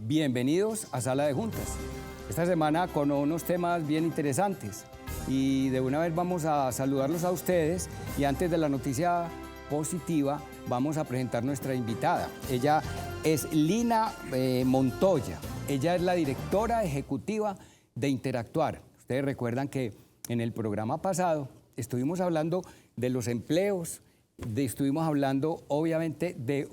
Bienvenidos a Sala de Juntas. Esta semana con unos temas bien interesantes y de una vez vamos a saludarlos a ustedes y antes de la noticia positiva vamos a presentar nuestra invitada. Ella es Lina Montoya. Ella es la directora ejecutiva de Interactuar. Ustedes recuerdan que en el programa pasado estuvimos hablando de los empleos, estuvimos hablando obviamente de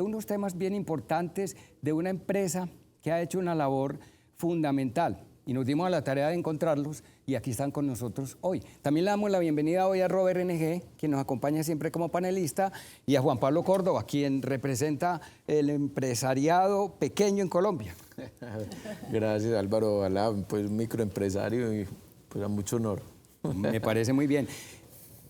unos temas bien importantes de una empresa que ha hecho una labor fundamental y nos dimos a la tarea de encontrarlos y aquí están con nosotros hoy. También le damos la bienvenida hoy a Robert NG, quien nos acompaña siempre como panelista, y a Juan Pablo Córdoba, quien representa el empresariado pequeño en Colombia. Gracias, Álvaro. Ojalá, pues microempresario y pues a mucho honor. Me parece muy bien.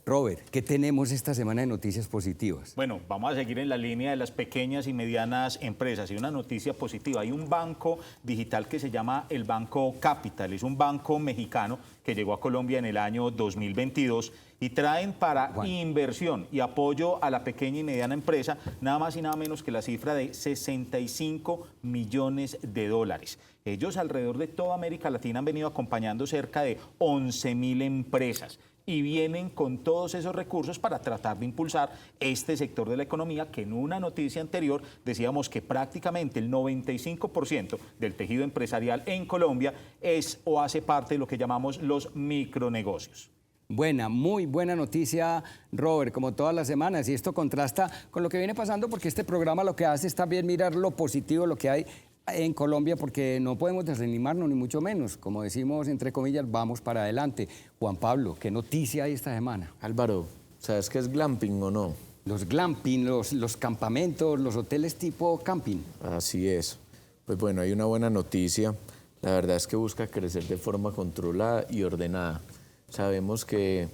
Robert, ¿qué tenemos esta semana de noticias positivas? Bueno, vamos a seguir en la línea de las pequeñas y medianas empresas. Y una noticia positiva, hay un banco digital que se llama el Banco Capital. Es un banco mexicano que llegó a Colombia en el año 2022 y traen para inversión y apoyo a la pequeña y mediana empresa nada más y nada menos que la cifra de 65 millones de dólares. Ellos alrededor de toda América Latina han venido acompañando cerca de 11.000 empresas. Y vienen con todos esos recursos para tratar de impulsar este sector de la economía que en una noticia anterior decíamos que prácticamente el 95% del tejido empresarial en Colombia es o hace parte de lo que llamamos los micronegocios. Muy buena noticia, Robert, como todas las semanas. Y esto contrasta con lo que viene pasando porque este programa lo que hace es también mirar lo positivo, lo que hay en Colombia, porque no podemos desanimarnos, ni mucho menos. Como decimos, entre comillas, vamos para adelante. Juan Pablo, ¿qué noticia hay esta semana? Álvaro, ¿sabes qué es glamping o no? Los glamping, los campamentos, los hoteles tipo camping. Así es. Pues bueno, hay una buena noticia. La verdad es que busca crecer de forma controlada y ordenada. Sabemos que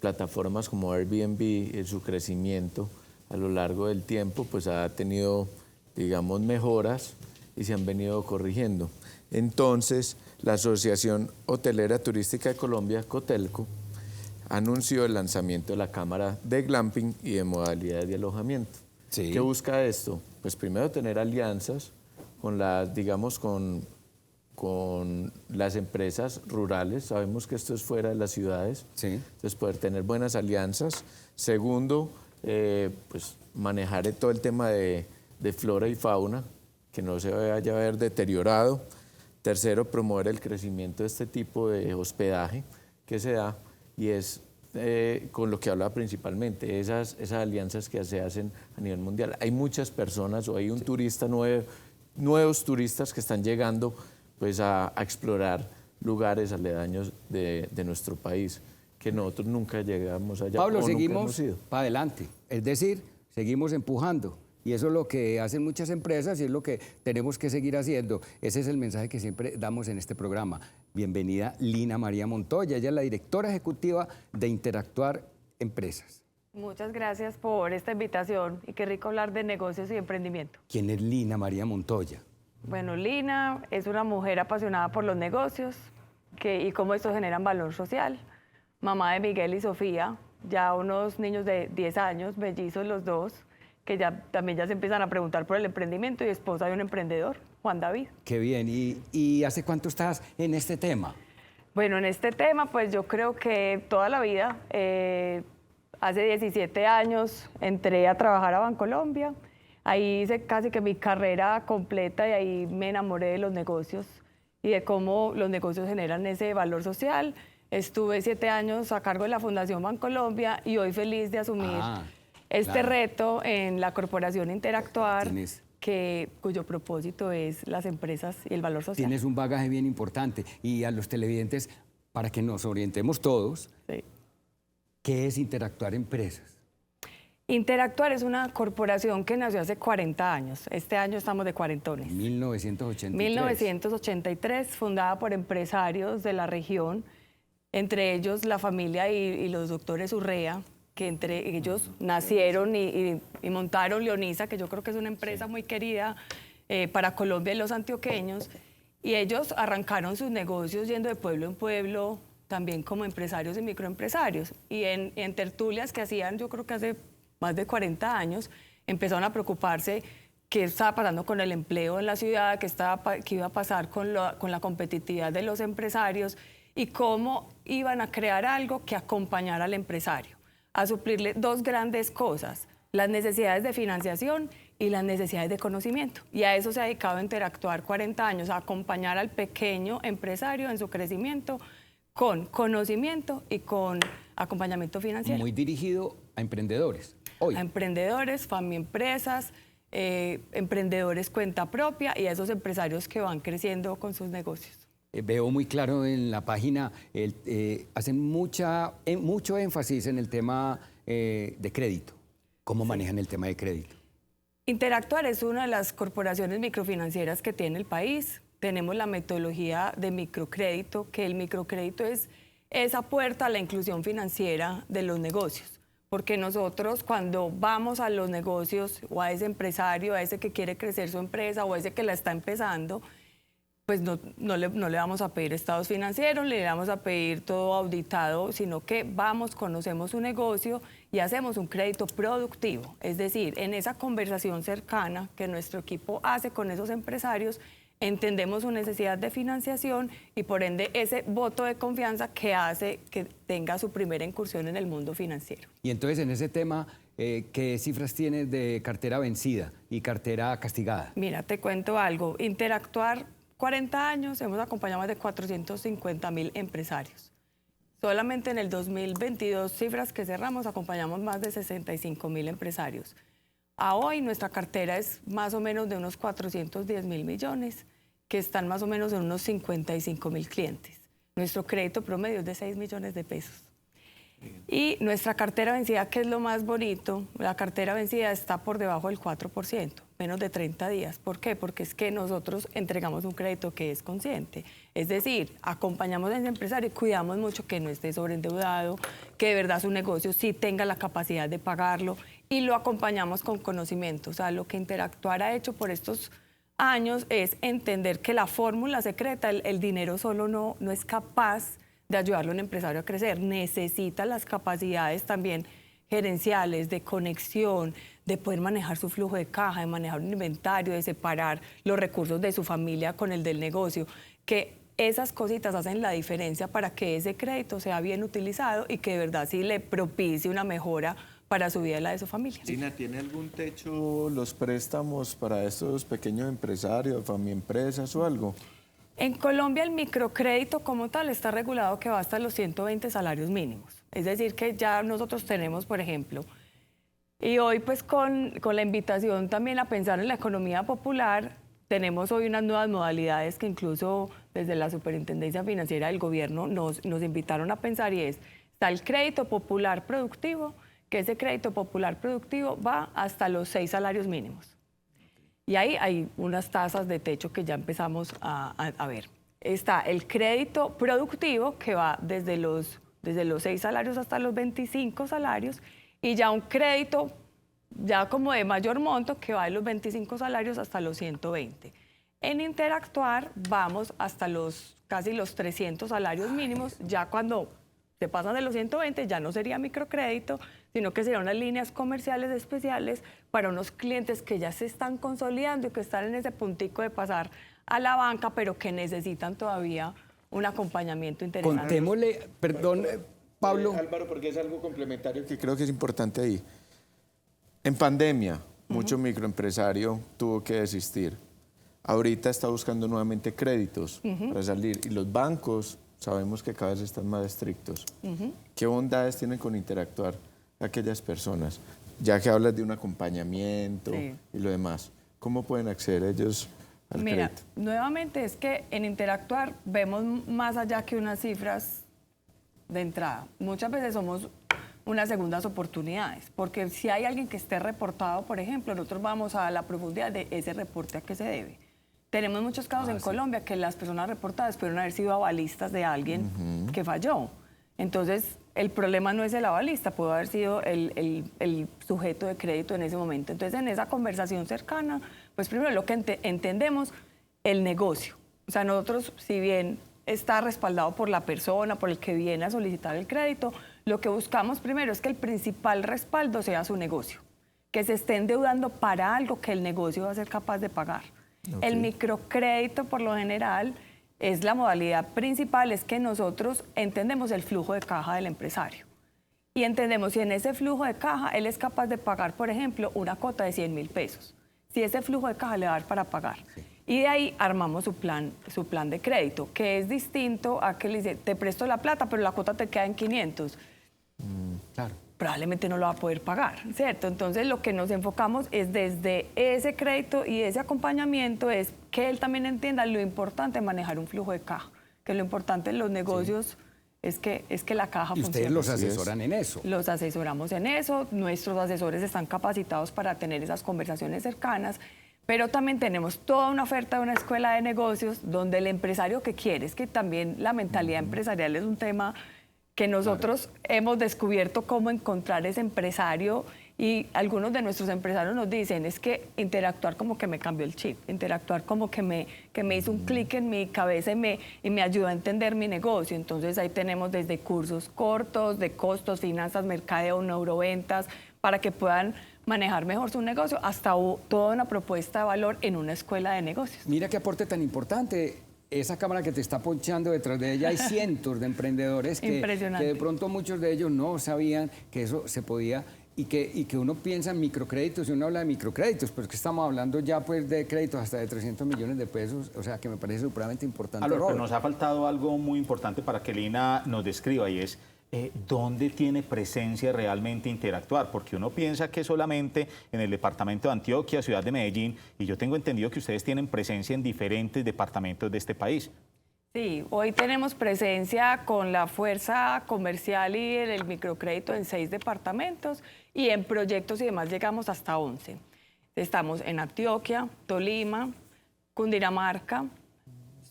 plataformas como Airbnb, en su crecimiento a lo largo del tiempo, pues ha tenido, digamos, mejoras y se han venido corrigiendo. Entonces, la Asociación Hotelera Turística de Colombia, Cotelco, anunció el lanzamiento de la cámara de glamping y de modalidades de alojamiento. Sí. ¿Qué busca esto? Pues primero tener alianzas con las, digamos, con las empresas rurales. Sabemos que esto es fuera de las ciudades. Sí. Entonces, poder tener buenas alianzas. Segundo, pues manejar todo el tema de flora y fauna, que no se vaya a ver deteriorado. Tercero, promover el crecimiento de este tipo de hospedaje que se da y es con lo que hablaba principalmente, esas alianzas que se hacen a nivel mundial. Hay muchas personas o hay un turista nuevos turistas que están llegando pues a explorar lugares aledaños de nuestro país, que nosotros nunca llegamos allá. Pablo, seguimos para adelante, es decir, seguimos empujando. Y eso es lo que hacen muchas empresas y es lo que tenemos que seguir haciendo. Ese es el mensaje que siempre damos en este programa. Bienvenida Lina María Montoya, ella es la directora ejecutiva de Interactuar Empresas. Muchas gracias por esta invitación y qué rico hablar de negocios y emprendimiento. ¿Quién es Lina María Montoya? Bueno, Lina es una mujer apasionada por los negocios y cómo estos generan valor social. Mamá de Miguel y Sofía, ya unos niños de 10 años, mellizos los dos, que también ya se empiezan a preguntar por el emprendimiento y esposa de un emprendedor, Juan David. Qué bien. ¿Y hace cuánto estás en este tema? Bueno, en este tema, pues yo creo que toda la vida, hace 17 años entré a trabajar a Bancolombia. Ahí hice casi que mi carrera completa y ahí me enamoré de los negocios y de cómo los negocios generan ese valor social. Estuve 7 años a cargo de la Fundación Bancolombia y hoy feliz de asumir reto en la corporación Interactuar, cuyo propósito es las empresas y el valor social. Tienes un bagaje bien importante. Y a los televidentes, para que nos orientemos todos, sí. ¿Qué es Interactuar Empresas? Interactuar es una corporación que nació hace 40 años. Este año estamos de cuarentones. 1983. 1983, fundada por empresarios de la región, entre ellos la familia y los doctores Urrea, que entre ellos nacieron y montaron Leonisa, que yo creo que es una empresa muy querida para Colombia y los antioqueños. Y ellos arrancaron sus negocios yendo de pueblo en pueblo, también como empresarios y microempresarios. Y en tertulias que hacían, yo creo que hace más de 40 años, empezaron a preocuparse qué estaba pasando con el empleo en la ciudad, qué iba a pasar con la competitividad de los empresarios y cómo iban a crear algo que acompañara al empresario, a suplirle dos grandes cosas, las necesidades de financiación y las necesidades de conocimiento. Y a eso se ha dedicado a Interactuar 40 años, a acompañar al pequeño empresario en su crecimiento con conocimiento y con acompañamiento financiero. Muy dirigido a emprendedores. Hoy. A emprendedores, familias, emprendedores cuenta propia y a esos empresarios que van creciendo con sus negocios. Veo muy claro en la página, hacen mucho énfasis en el tema de crédito. ¿Cómo manejan el tema de crédito? Interactuar es una de las corporaciones microfinancieras que tiene el país. Tenemos la metodología de microcrédito, que el microcrédito es esa puerta a la inclusión financiera de los negocios. Porque nosotros cuando vamos a los negocios o a ese empresario, a ese que quiere crecer su empresa o a ese que la está empezando, pues no le vamos a pedir estados financieros, le vamos a pedir todo auditado, sino que vamos, conocemos su negocio y hacemos un crédito productivo. Es decir, en esa conversación cercana que nuestro equipo hace con esos empresarios, entendemos su necesidad de financiación y por ende ese voto de confianza que hace que tenga su primera incursión en el mundo financiero. Y entonces en ese tema, ¿qué cifras tienes de cartera vencida y cartera castigada? Mira, te cuento algo. Interactuar 40 años, hemos acompañado a más de 450.000 empresarios. Solamente en el 2022, cifras que cerramos, acompañamos más de 65.000 empresarios. A hoy nuestra cartera es más o menos de unos 410.000 millones, que están más o menos en unos 55.000 clientes. Nuestro crédito promedio es de 6 millones de pesos. Y nuestra cartera vencida, que es lo más bonito, la cartera vencida está por debajo del 4%, menos de 30 días. ¿Por qué? Porque es que nosotros entregamos un crédito que es consciente. Es decir, acompañamos a ese empresario y cuidamos mucho que no esté sobreendeudado, que de verdad su negocio sí tenga la capacidad de pagarlo y lo acompañamos con conocimiento. O sea, lo que Interactuar ha hecho por estos años es entender que la fórmula secreta, el dinero solo no es capaz de ayudarle a un empresario a crecer. Necesita las capacidades también gerenciales, de conexión, de poder manejar su flujo de caja, de manejar un inventario, de separar los recursos de su familia con el del negocio, que esas cositas hacen la diferencia para que ese crédito sea bien utilizado y que de verdad sí le propicie una mejora para su vida y la de su familia. Gina, ¿tiene algún techo los préstamos para estos pequeños empresarios, familias o algo? En Colombia el microcrédito como tal está regulado que va hasta los 120 salarios mínimos. Es decir, que ya nosotros tenemos, por ejemplo, y hoy pues con la invitación también a pensar en la economía popular, tenemos hoy unas nuevas modalidades que incluso desde la Superintendencia Financiera del Gobierno nos invitaron a pensar y está el crédito popular productivo, que ese crédito popular productivo va hasta los 6 salarios mínimos. Y ahí hay unas tasas de techo que ya empezamos a ver. Está el crédito productivo que va desde los 6 salarios hasta los 25 salarios y ya un crédito ya como de mayor monto que va de los 25 salarios hasta los 120. En Interactuar vamos hasta casi los 300 salarios mínimos, ya cuando se pasan de los 120 ya no sería microcrédito, sino que serían unas líneas comerciales especiales para unos clientes que ya se están consolidando y que están en ese puntico de pasar a la banca, pero que necesitan todavía un acompañamiento interesante. Contémosle, perdón, Pablo. Álvaro, porque es algo complementario que creo que es importante ahí. En pandemia, mucho microempresario tuvo que desistir. Ahorita está buscando nuevamente créditos para salir y los bancos sabemos que cada vez están más estrictos. ¿Qué bondades tienen con Interactuar aquellas personas? Ya que hablas de un acompañamiento y lo demás, ¿cómo pueden acceder ellos al crédito? Nuevamente es que en Interactuar vemos más allá que unas cifras de entrada. Muchas veces somos unas segundas oportunidades, porque si hay alguien que esté reportado, por ejemplo, nosotros vamos a la profundidad de ese reporte a qué se debe. Tenemos muchos casos en Colombia que las personas reportadas pudieron haber sido avalistas de alguien que falló. Entonces, el problema no es el avalista, pudo haber sido el sujeto de crédito en ese momento. Entonces, en esa conversación cercana, pues primero lo que entendemos, el negocio. O sea, nosotros, si bien está respaldado por la persona, por el que viene a solicitar el crédito, lo que buscamos primero es que el principal respaldo sea su negocio. que se esté endeudando para algo que el negocio va a ser capaz de pagar. El microcrédito, por lo general, es la modalidad principal, es que nosotros entendemos el flujo de caja del empresario. Y entendemos si en ese flujo de caja él es capaz de pagar, por ejemplo, una cuota de 100.000 pesos. Si ese flujo de caja le va a dar para pagar. Sí. Y de ahí armamos su plan de crédito, que es distinto a que le dice, te presto la plata, pero la cuota te queda en 500. Claro. Probablemente no lo va a poder pagar, ¿cierto? Entonces lo que nos enfocamos es desde ese crédito y ese acompañamiento es que él también entienda lo importante de manejar un flujo de caja, que lo importante en los negocios es que la caja funcione. ¿Y ustedes los asesoran en eso? Los asesoramos en eso, nuestros asesores están capacitados para tener esas conversaciones cercanas, pero también tenemos toda una oferta de una escuela de negocios donde el empresario que quiere, es que también la mentalidad empresarial es un tema que nosotros hemos descubierto cómo encontrar ese empresario y algunos de nuestros empresarios nos dicen es que interactuar como que me cambió el chip, interactuar como que me hizo un clic en mi cabeza y me ayudó a entender mi negocio. Entonces ahí tenemos desde cursos cortos, de costos, finanzas, mercadeo, neuroventas, para que puedan manejar mejor su negocio, hasta toda una propuesta de valor en una escuela de negocios. Mira qué aporte tan importante. Esa cámara que te está ponchando, detrás de ella hay cientos de emprendedores que de pronto muchos de ellos no sabían que eso se podía y que uno piensa en microcréditos y uno habla de microcréditos, pero es que estamos hablando ya pues de créditos hasta de 300 millones de pesos, o sea que me parece supremamente importante. Pero nos ha faltado algo muy importante para que Lina nos describa y es ¿dónde tiene presencia realmente Interactuar? Porque uno piensa que solamente en el departamento de Antioquia, ciudad de Medellín, y yo tengo entendido que ustedes tienen presencia en diferentes departamentos de este país. Sí, hoy tenemos presencia con la fuerza comercial y el microcrédito en 6 departamentos y en proyectos y demás llegamos hasta 11. Estamos en Antioquia, Tolima, Cundinamarca,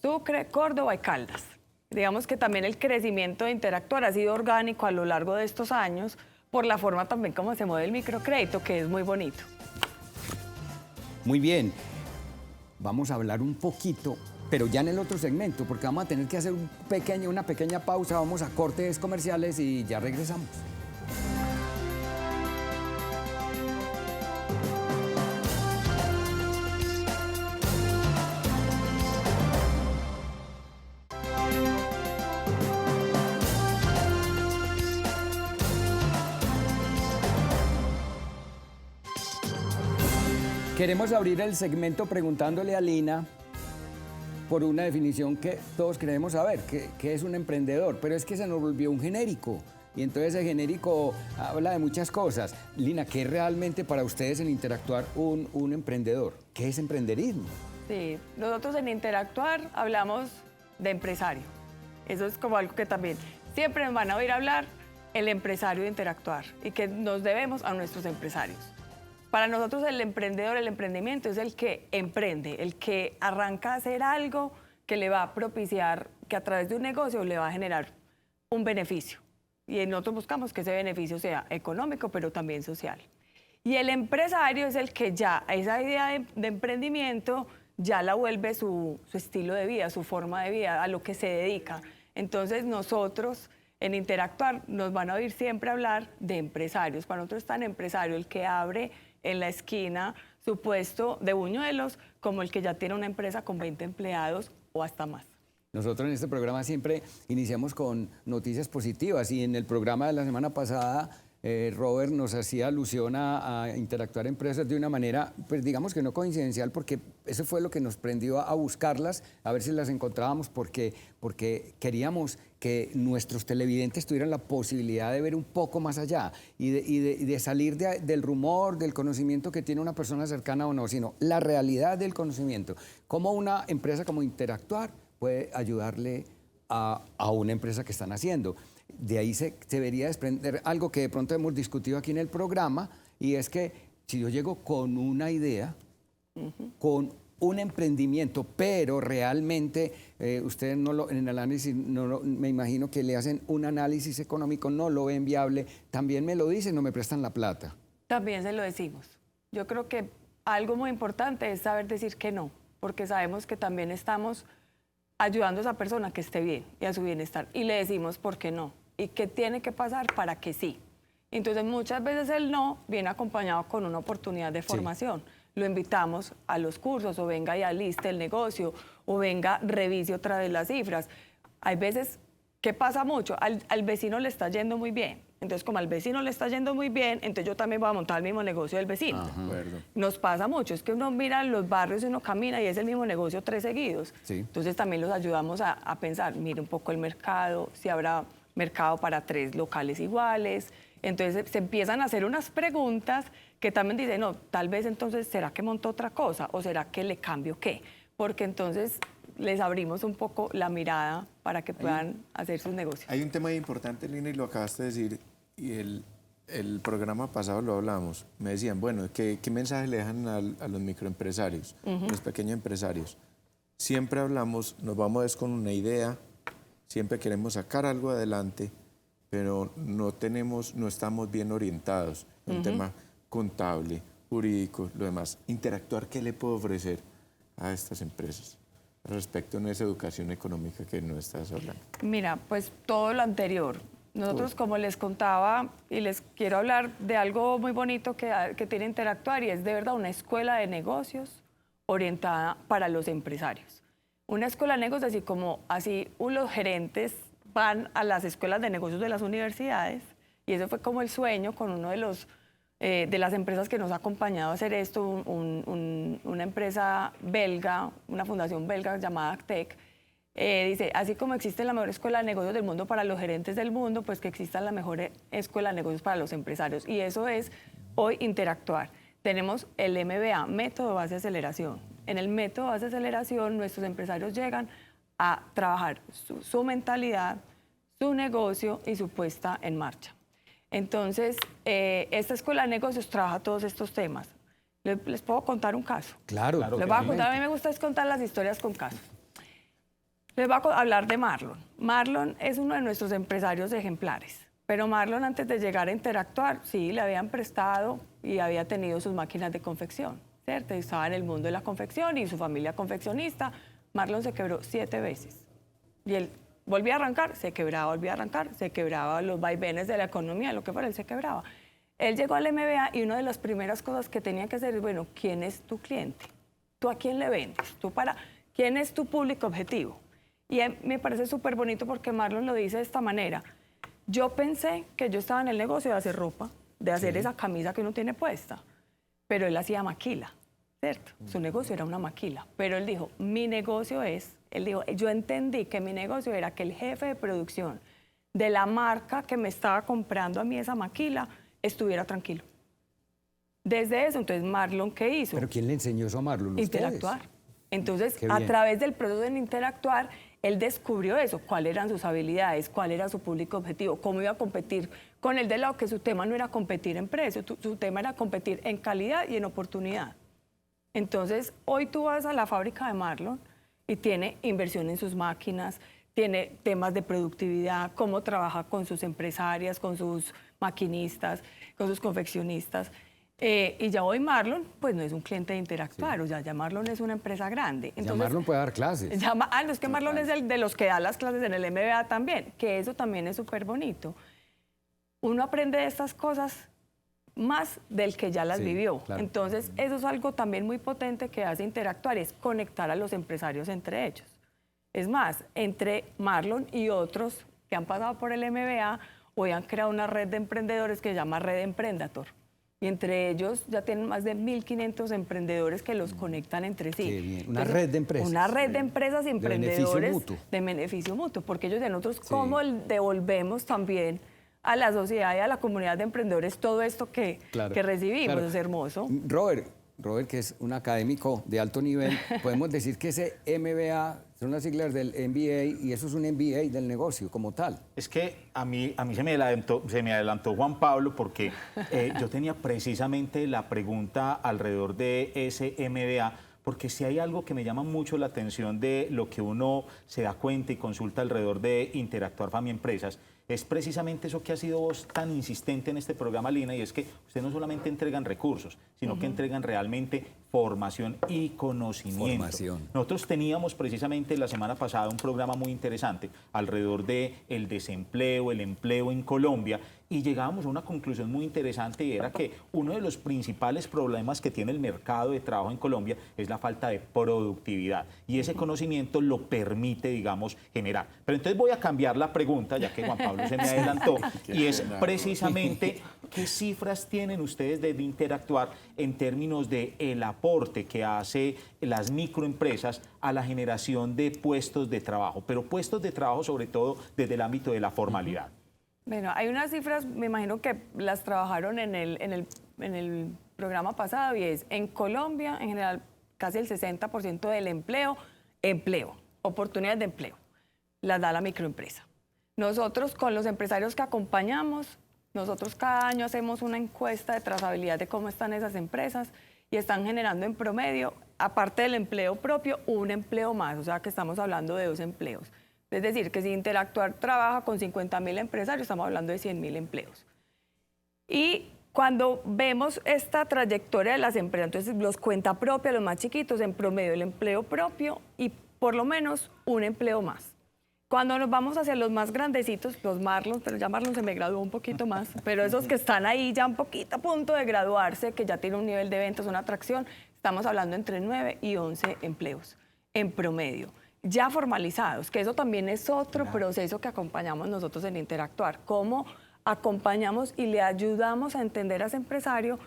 Sucre, Córdoba y Caldas. Digamos que también el crecimiento de Interactuar ha sido orgánico a lo largo de estos años por la forma también como se mueve el microcrédito, que es muy bonito. Muy bien, vamos a hablar un poquito, pero ya en el otro segmento, porque vamos a tener que hacer una pequeña pausa, vamos a cortes comerciales y ya regresamos. Queremos abrir el segmento preguntándole a Lina por una definición que todos queremos saber, que es un emprendedor, pero es que se nos volvió un genérico. Y entonces ese genérico habla de muchas cosas. Lina, ¿qué es realmente para ustedes en Interactuar un emprendedor? ¿Qué es emprenderismo? Sí, nosotros en Interactuar hablamos de empresario. Eso es como algo que también siempre nos van a oír hablar, el empresario de Interactuar, y que nos debemos a nuestros empresarios. Para nosotros el emprendedor, el emprendimiento es el que emprende, el que arranca a hacer algo que le va a propiciar, que a través de un negocio le va a generar un beneficio. Y nosotros buscamos que ese beneficio sea económico, pero también social. Y el empresario es el que ya esa idea de emprendimiento ya la vuelve su estilo de vida, su forma de vida, a lo que se dedica. Entonces nosotros en Interactuar nos van a oír siempre hablar de empresarios. Para nosotros es tan empresario el que abre en la esquina su puesto de buñuelos como el que ya tiene una empresa con 20 empleados o hasta más. Nosotros en este programa siempre iniciamos con noticias positivas y en el programa de la semana pasada Robert nos hacía alusión a Interactuar empresas de una manera, pues digamos que no coincidencial, porque eso fue lo que nos prendió a buscarlas, a ver si las encontrábamos, porque queríamos que nuestros televidentes tuvieran la posibilidad de ver un poco más allá y de salir del rumor, del conocimiento que tiene una persona cercana o no, sino la realidad del conocimiento. Cómo una empresa como Interactuar puede ayudarle a una empresa que están haciendo. De ahí se debería desprender algo que de pronto hemos discutido aquí en el programa, y es que si yo llego con una idea, con un emprendimiento, pero realmente ustedes en el análisis, me imagino que le hacen un análisis económico, no lo ven viable, también me lo dicen, no me prestan la plata. También se lo decimos. Yo creo que algo muy importante es saber decir que no, porque sabemos que también estamos ayudando a esa persona que esté bien y a su bienestar. Y le decimos por qué no y qué tiene que pasar para que sí. Entonces muchas veces el no viene acompañado con una oportunidad de formación. Lo invitamos a los cursos o venga y aliste el negocio o venga, revise otra vez las cifras. Hay veces que pasa mucho, al vecino le está yendo muy bien. Entonces, como al vecino le está yendo muy bien, entonces yo también voy a montar el mismo negocio del vecino. Nos pasa mucho, es que uno mira los barrios y uno camina y es el mismo negocio 3 seguidos. Sí. Entonces también los ayudamos a pensar, mire un poco el mercado, si habrá mercado para 3 locales iguales. Entonces se empiezan a hacer unas preguntas que también dicen, no, tal vez entonces, ¿será que montó otra cosa? ¿O será que le cambio qué? Porque entonces les abrimos un poco la mirada para que puedan hacer sus negocios. Hay un tema importante, Lina, y lo acabaste de decir, y el programa pasado lo hablamos. Me decían, bueno, ¿qué mensaje le dejan a los microempresarios, los pequeños empresarios? Siempre hablamos, nos vamos con una idea, siempre queremos sacar algo adelante, pero no estamos bien orientados en un tema contable, jurídico, lo demás. Interactuar, ¿qué le puedo ofrecer a estas empresas respecto a esa educación económica que no estás hablando? Mira, pues todo lo anterior. Nosotros, como les contaba, y les quiero hablar de algo muy bonito que tiene Interactuar, y es de verdad una escuela de negocios orientada para los empresarios. Una escuela de negocios, así los gerentes van a las escuelas de negocios de las universidades, y eso fue como el sueño con uno de las empresas que nos ha acompañado a hacer esto, una empresa belga, una fundación belga llamada Actec. Dice, así como existe la mejor escuela de negocios del mundo para los gerentes del mundo, pues que exista la mejor escuela de negocios para los empresarios. Y eso es hoy Interactuar. Tenemos el MBA, Método Base de Aceleración. En el Método Base de Aceleración, nuestros empresarios llegan a trabajar su mentalidad, su negocio y su puesta en marcha. Entonces, esta escuela de negocios trabaja todos estos temas. ¿Les puedo contar un caso? Claro. Les voy a contar, a mí me gusta contar las historias con casos. Les voy a hablar de Marlon. Marlon es uno de nuestros empresarios ejemplares, pero Marlon, antes de llegar a Interactuar, sí, le habían prestado y había tenido sus máquinas de confección, ¿cierto? Estaba en el mundo de la confección y su familia confeccionista. Marlon se quebró 7 veces. Y él volvía a arrancar, se quebraba, volvía a arrancar, se quebraba, los vaivenes de la economía, lo que fuera, él se quebraba. Él llegó al MBA y una de las primeras cosas que tenía que hacer es, bueno, ¿quién es tu cliente? ¿Tú a quién le vendes? ¿Quién es tu público objetivo? Y me parece súper bonito porque Marlon lo dice de esta manera. Yo pensé que yo estaba en el negocio de hacer ropa, de hacer esa camisa que uno tiene puesta, pero él hacía maquila, ¿cierto? Su negocio era una maquila, pero él dijo, yo entendí que mi negocio era que el jefe de producción de la marca que me estaba comprando a mí esa maquila estuviera tranquilo. Desde eso, entonces, Marlon, ¿qué hizo? ¿Pero quién le enseñó eso a Marlon? Interactuar. Entonces, a través del proceso de Interactuar, él descubrió eso, cuáles eran sus habilidades, cuál era su público objetivo, cómo iba a competir con el de lado, que su tema no era competir en precio, su tema era competir en calidad y en oportunidad. Entonces, hoy tú vas a la fábrica de Marlon y tiene inversión en sus máquinas, tiene temas de productividad, cómo trabaja con sus empresarias, con sus maquinistas, con sus confeccionistas. Y ya hoy Marlon, pues no es un cliente de Interactuar, o sea, ya Marlon es una empresa grande. Entonces, ya Marlon puede dar clases. No, es que Marlon es el de los que da las clases en el MBA también, que eso también es súper bonito. Uno aprende de estas cosas más del que ya las vivió. Claro. Entonces, eso es algo también muy potente que hace Interactuar, es conectar a los empresarios entre ellos. Es más, entre Marlon y otros que han pasado por el MBA, hoy han creado una red de emprendedores que se llama Red Emprendator. Y entre ellos ya tienen más de 1.500 emprendedores que los conectan entre sí. Qué bien. Una red de empresas. Una red de empresas y emprendedores. De beneficio mutuo. De beneficio mutuo, porque ellos de nosotros, ¿cómo devolvemos también a la sociedad y a la comunidad de emprendedores todo esto que recibimos? Claro. Es hermoso. Robert, que es un académico de alto nivel, podemos decir que ese MBA son las siglas del MBA y eso es un MBA del negocio como tal. Es que a mí se me adelantó Juan Pablo porque yo tenía precisamente la pregunta alrededor de ese MBA, porque si hay algo que me llama mucho la atención de lo que uno se da cuenta y consulta alrededor de Interactuar Fami Empresas, es precisamente eso que ha sido vos tan insistente en este programa, Lina, y es que ustedes no solamente entregan recursos, sino que entregan realmente formación y conocimiento. Nosotros teníamos precisamente la semana pasada un programa muy interesante alrededor del desempleo, el empleo en Colombia, y llegábamos a una conclusión muy interesante, y era que uno de los principales problemas que tiene el mercado de trabajo en Colombia es la falta de productividad, y ese conocimiento lo permite, digamos, generar. Pero entonces voy a cambiar la pregunta, ya que Juan Pablo se me adelantó, y es precisamente ¿qué cifras tienen ustedes de Interactuar en términos de el aporte que hace las microempresas a la generación de puestos de trabajo, pero puestos de trabajo sobre todo desde el ámbito de la formalidad? Bueno, hay unas cifras, me imagino que las trabajaron en el programa pasado, y es, en Colombia, en general, casi el 60% del empleo, oportunidades de empleo, las da la microempresa. Nosotros, con los empresarios que acompañamos, nosotros cada año hacemos una encuesta de trazabilidad de cómo están esas empresas, y están generando en promedio, aparte del empleo propio, un empleo más, o sea que estamos hablando de 2 empleos. Es decir, que si Interactuar trabaja con 50.000 empresarios, estamos hablando de 100.000 empleos. Y cuando vemos esta trayectoria de las empresas, entonces los cuenta propia, los más chiquitos, en promedio el empleo propio y por lo menos un empleo más. Cuando nos vamos hacia los más grandecitos, los Marlons, pero ya Marlon se me graduó un poquito más, pero esos que están ahí ya un poquito a punto de graduarse, que ya tienen un nivel de ventas, una atracción, estamos hablando entre 9 y 11 empleos en promedio, ya formalizados, que eso también es otro proceso que acompañamos nosotros en Interactuar, cómo acompañamos y le ayudamos a entender a ese empresario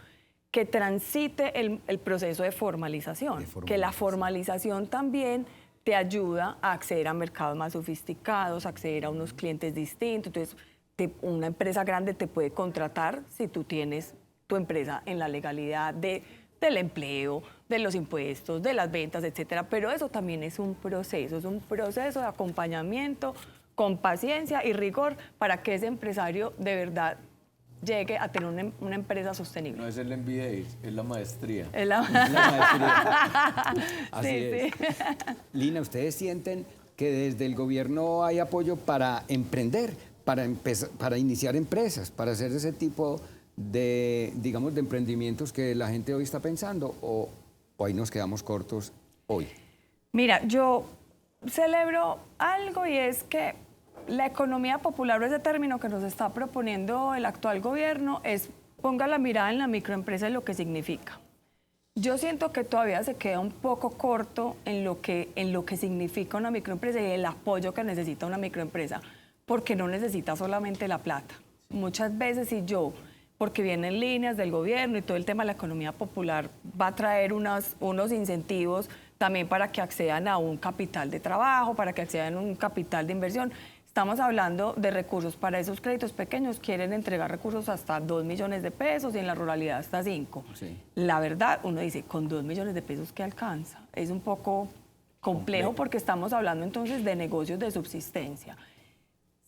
que transite el proceso de formalización, que la formalización también te ayuda a acceder a mercados más sofisticados, a acceder a unos clientes distintos. Entonces, una empresa grande te puede contratar si tú tienes tu empresa en la legalidad del empleo, de los impuestos, de las ventas, etcétera. Pero eso también es un proceso de acompañamiento con paciencia y rigor para que ese empresario de verdad llegue a tener una empresa sostenible. No es el MBA, es la maestría. Es la maestría. Así sí, es. sí. Lina, ¿ustedes sienten que desde el gobierno hay apoyo para emprender, para iniciar empresas, para hacer ese tipo de, digamos, de emprendimientos que la gente hoy está pensando, o ahí nos quedamos cortos hoy? Mira, yo celebro algo, y es que la economía popular, o ese término que nos está proponiendo el actual gobierno, es ponga la mirada en la microempresa y lo que significa. Yo siento que todavía se queda un poco corto en lo que significa una microempresa y el apoyo que necesita una microempresa, porque no necesita solamente la plata. Muchas veces, porque vienen líneas del gobierno y todo el tema de la economía popular va a traer unos incentivos también para que accedan a un capital de trabajo, para que accedan a un capital de inversión. Estamos hablando de recursos para esos créditos pequeños, quieren entregar recursos hasta 2 millones de pesos y en la ruralidad hasta 5. Sí. La verdad, uno dice, con 2 millones de pesos, ¿qué alcanza? Es un poco complejo porque estamos hablando entonces de negocios de subsistencia.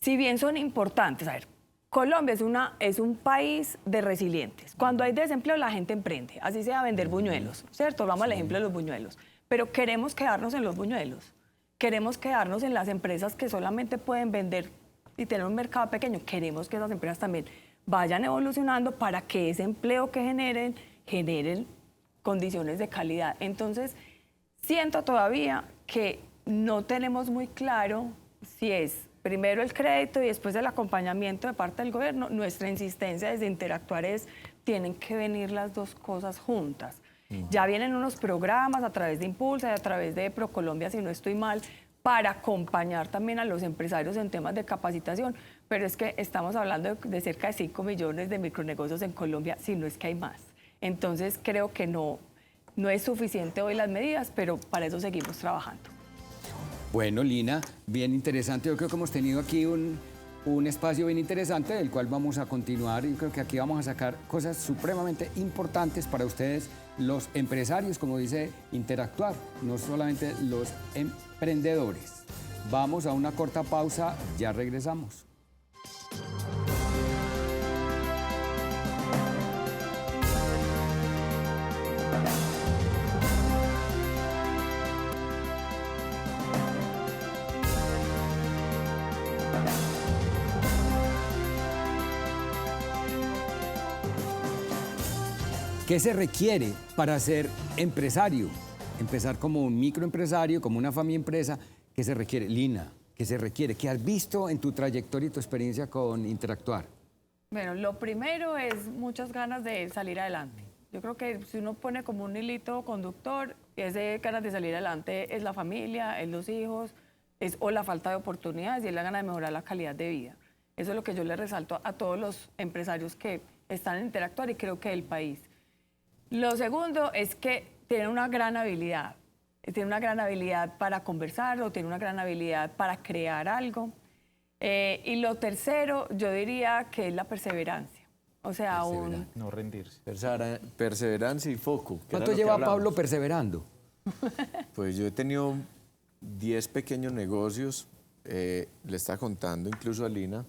Si bien son importantes, a ver, Colombia es un país de resilientes. Cuando hay desempleo, la gente emprende, así sea vender buñuelos, ¿cierto? Vamos al ejemplo de los buñuelos. Pero queremos quedarnos en los buñuelos. Queremos quedarnos en las empresas que solamente pueden vender y tener un mercado pequeño. Queremos que esas empresas también vayan evolucionando para que ese empleo que generen condiciones de calidad. Entonces, siento todavía que no tenemos muy claro si es primero el crédito y después el acompañamiento de parte del gobierno. Nuestra insistencia desde Interactuar es, tienen que venir las dos cosas juntas. Ya vienen unos programas a través de Impulsa y a través de ProColombia, si no estoy mal, para acompañar también a los empresarios en temas de capacitación, pero es que estamos hablando de cerca de 5 millones de micronegocios en Colombia, si no es que hay más. Entonces creo que no es suficiente hoy las medidas, pero para eso seguimos trabajando. Bueno, Lina, bien interesante. Yo creo que hemos tenido aquí un espacio bien interesante del cual vamos a continuar, y creo que aquí vamos a sacar cosas supremamente importantes para ustedes, los empresarios, como dice Interactuar, no solamente los emprendedores. Vamos a una corta pausa, ya regresamos. ¿Qué se requiere para ser empresario? Empezar como un microempresario, como una familia empresa. ¿Qué se requiere? Lina, ¿qué se requiere? ¿Qué has visto en tu trayectoria y tu experiencia con Interactuar? Bueno, lo primero es muchas ganas de salir adelante. Yo creo que si uno pone como un hilito conductor, ese ganas de salir adelante es la familia, es los hijos, es o la falta de oportunidades y es la gana de mejorar la calidad de vida. Eso es lo que yo le resalto a todos los empresarios que están en Interactuar y creo que el país. Lo segundo es que tiene una gran habilidad. Tiene una gran habilidad para conversar o tiene una gran habilidad para crear algo. Y lo tercero, yo diría que es la perseverancia. O sea, No rendirse. Perseverancia y foco. ¿Cuánto lleva Pablo perseverando? Pues yo he tenido 10 pequeños negocios. Le estaba contando incluso a Lina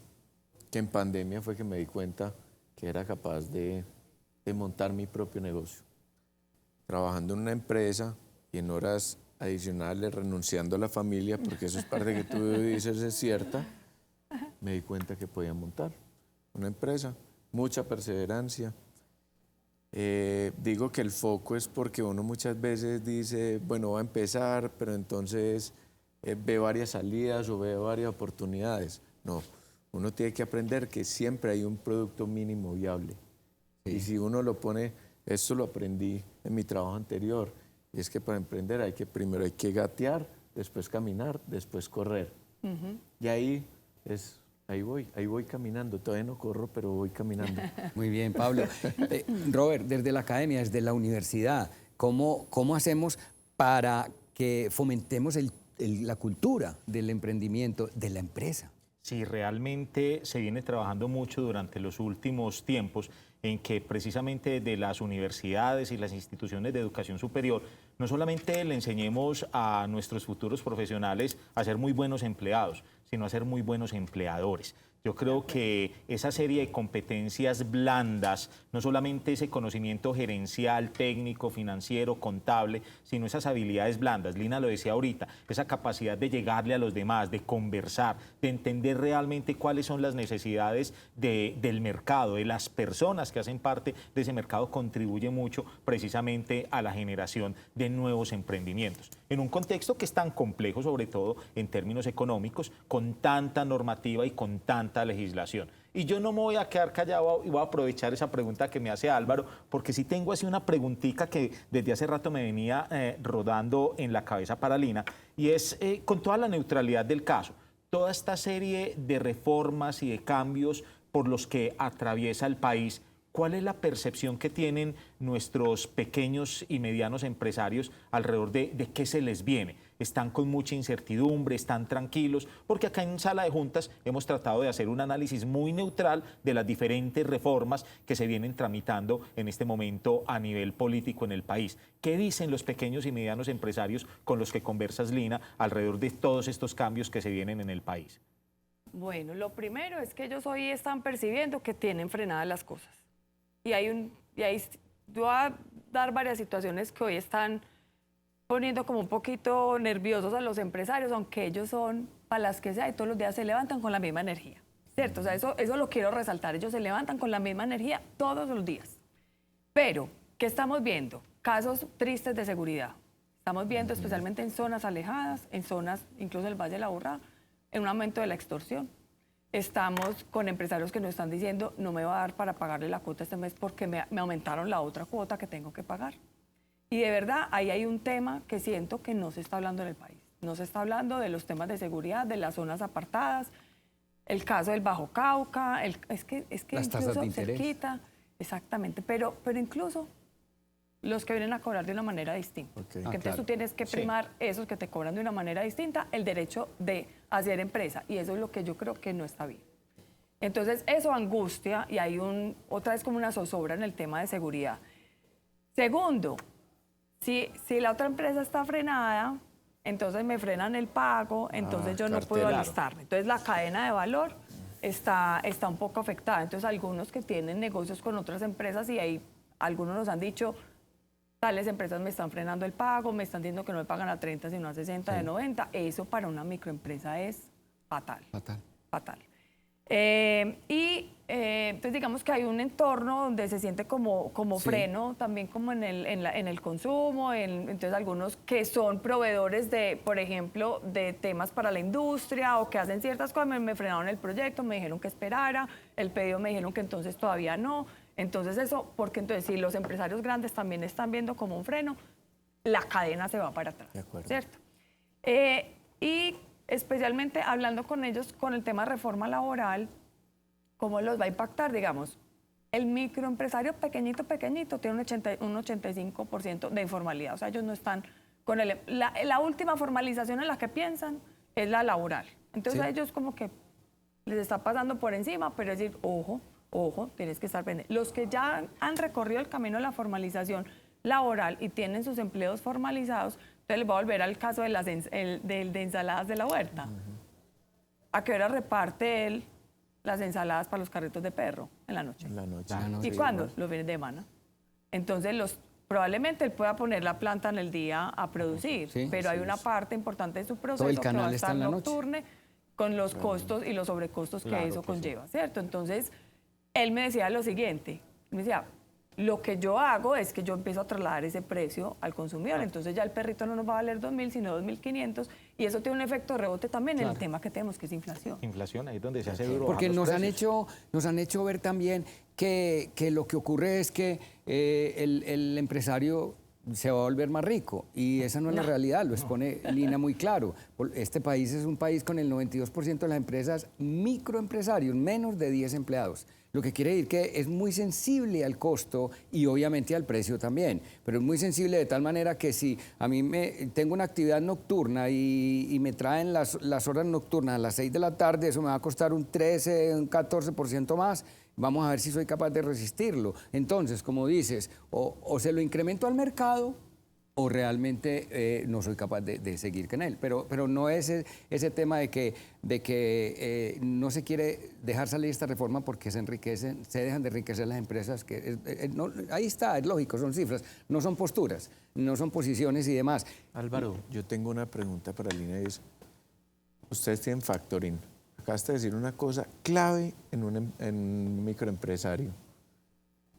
que en pandemia fue que me di cuenta que era capaz de montar mi propio negocio. Trabajando en una empresa y en horas adicionales renunciando a la familia, porque eso es parte que tú dices es cierta, me di cuenta que podía montar una empresa. Mucha perseverancia. Digo que el foco es porque uno muchas veces dice, bueno, va a empezar, pero entonces ve varias salidas o ve varias oportunidades. No, uno tiene que aprender que siempre hay un producto mínimo viable. Sí. Y si uno lo pone, esto lo aprendí en mi trabajo anterior, y es que para emprender primero hay que gatear, después caminar, después correr. Y ahí voy caminando. Todavía no corro, pero voy caminando. Muy bien, Pablo. Robert, desde la academia, desde la universidad, ¿cómo hacemos para que fomentemos la cultura del emprendimiento, de la empresa? Sí, realmente se viene trabajando mucho durante los últimos tiempos en que precisamente de las universidades y las instituciones de educación superior no solamente le enseñemos a nuestros futuros profesionales a ser muy buenos empleados, sino a ser muy buenos empleadores. Yo creo que esa serie de competencias blandas, no solamente ese conocimiento gerencial, técnico, financiero, contable, sino esas habilidades blandas, Lina lo decía ahorita, esa capacidad de llegarle a los demás, de conversar, de entender realmente cuáles son las necesidades del mercado, de las personas que hacen parte de ese mercado, contribuye mucho precisamente a la generación de nuevos emprendimientos. En un contexto que es tan complejo, sobre todo en términos económicos, con tanta normativa y con tanta legislación. Y yo no me voy a quedar callado y voy a aprovechar esa pregunta que me hace Álvaro, porque sí tengo así una preguntita que desde hace rato me venía rodando en la cabeza para Lina, y es con toda la neutralidad del caso, toda esta serie de reformas y de cambios por los que atraviesa el país, ¿cuál es la percepción que tienen nuestros pequeños y medianos empresarios alrededor de qué se les viene? ¿Están con mucha incertidumbre? ¿Están tranquilos? Porque acá en Sala de Juntas hemos tratado de hacer un análisis muy neutral de las diferentes reformas que se vienen tramitando en este momento a nivel político en el país. ¿Qué dicen los pequeños y medianos empresarios con los que conversas, Lina, alrededor de todos estos cambios que se vienen en el país? Bueno, lo primero es que ellos hoy están percibiendo que tienen frenadas las cosas. Y ahí yo voy a dar varias situaciones que hoy están poniendo como un poquito nerviosos a los empresarios, aunque ellos son para las que sea y todos los días se levantan con la misma energía, ¿cierto? O sea, eso lo quiero resaltar, ellos se levantan con la misma energía todos los días. Pero, ¿qué estamos viendo? Casos tristes de seguridad. Estamos viendo especialmente en zonas alejadas, en zonas incluso del Valle de la Aburrá, en un aumento de la extorsión. Estamos con empresarios que nos están diciendo, no me va a dar para pagarle la cuota este mes porque me aumentaron la otra cuota que tengo que pagar. Y de verdad, ahí hay un tema que siento que no se está hablando en el país. No se está hablando de los temas de seguridad, de las zonas apartadas, el caso del Bajo Cauca, es que las tasas incluso de interés. cerquita, exactamente, pero incluso los que vienen a cobrar de una manera distinta. Okay. Entonces claro. tú tienes que primar esos que te cobran de una manera distinta, el derecho de hacer empresa, y eso es lo que yo creo que no está bien. Entonces eso angustia y hay otra vez como una zozobra en el tema de seguridad. Segundo, si la otra empresa está frenada, entonces me frenan el pago, entonces yo no puedo cartelero. alistarme. Entonces la cadena de valor está un poco afectada. Entonces algunos que tienen negocios con otras empresas y ahí algunos nos han dicho, tales empresas me están frenando el pago, me están diciendo que no me pagan a 30 sino a 60 de 90. Eso para una microempresa es fatal. Fatal. Fatal. Entonces digamos que hay un entorno donde se siente como Sí. freno, también como en el consumo, entonces algunos que son proveedores de, por ejemplo, de temas para la industria o que hacen ciertas cosas, me frenaron el proyecto, me dijeron que esperara, el pedido me dijeron que entonces todavía no. Entonces eso, porque entonces si los empresarios grandes también están viendo como un freno, la cadena se va para atrás, De acuerdo. ¿cierto? Y especialmente hablando con ellos con el tema de reforma laboral, ¿cómo los va a impactar? Digamos, el microempresario pequeñito tiene un 85% de informalidad. O sea, ellos no están con la última formalización en la que piensan es la laboral. Entonces Sí. a ellos como que les está pasando por encima, pero es decir, ojo, tienes que estar pendiente. Los que ya han recorrido el camino de la formalización laboral y tienen sus empleos formalizados, entonces les voy a volver al caso de de ensaladas de la huerta. ¿A qué hora reparte él las ensaladas para los carritos de perro? En la noche. En la noche. La noche. ¿Y cuándo? Los fines de semana. Entonces, probablemente él pueda poner la planta en el día a producir, Sí, pero hay una parte importante de su proceso el que canal va a está estar en la noche. nocturne con los costos y los sobrecostos que Claro eso que conlleva, ¿cierto? Entonces, él me decía lo siguiente, me decía, lo que yo hago es que yo empiezo a trasladar ese precio al consumidor, entonces ya el perrito no nos va a valer 2.000, sino 2.500, y eso tiene un efecto de rebote también en el tema que tenemos, que es inflación. Inflación, ahí es donde se hace duro. Porque bajar los nos precios. han hecho ver también que lo que ocurre es que el empresario se va a volver más rico y esa no es la realidad, lo expone Lina muy claro. Este país es un país con el 92% de las empresas microempresarios, menos de 10 empleados. Lo que quiere decir que es muy sensible al costo y obviamente al precio también, pero es muy sensible de tal manera que si a mí tengo una actividad nocturna y me traen las horas nocturnas a las 6 de la tarde, eso me va a costar un 13, un 14% más. Vamos a ver si soy capaz de resistirlo. Entonces, como dices, o se lo incremento al mercado o realmente no soy capaz de seguir con él. Pero no es ese tema de que no se quiere dejar salir esta reforma porque se dejan de enriquecer las empresas. Ahí está, es lógico, son cifras, no son posturas, no son posiciones y demás. Álvaro, yo tengo una pregunta para Lina y es, ustedes tienen factoring. Acabaste de decir una cosa clave en un microempresario.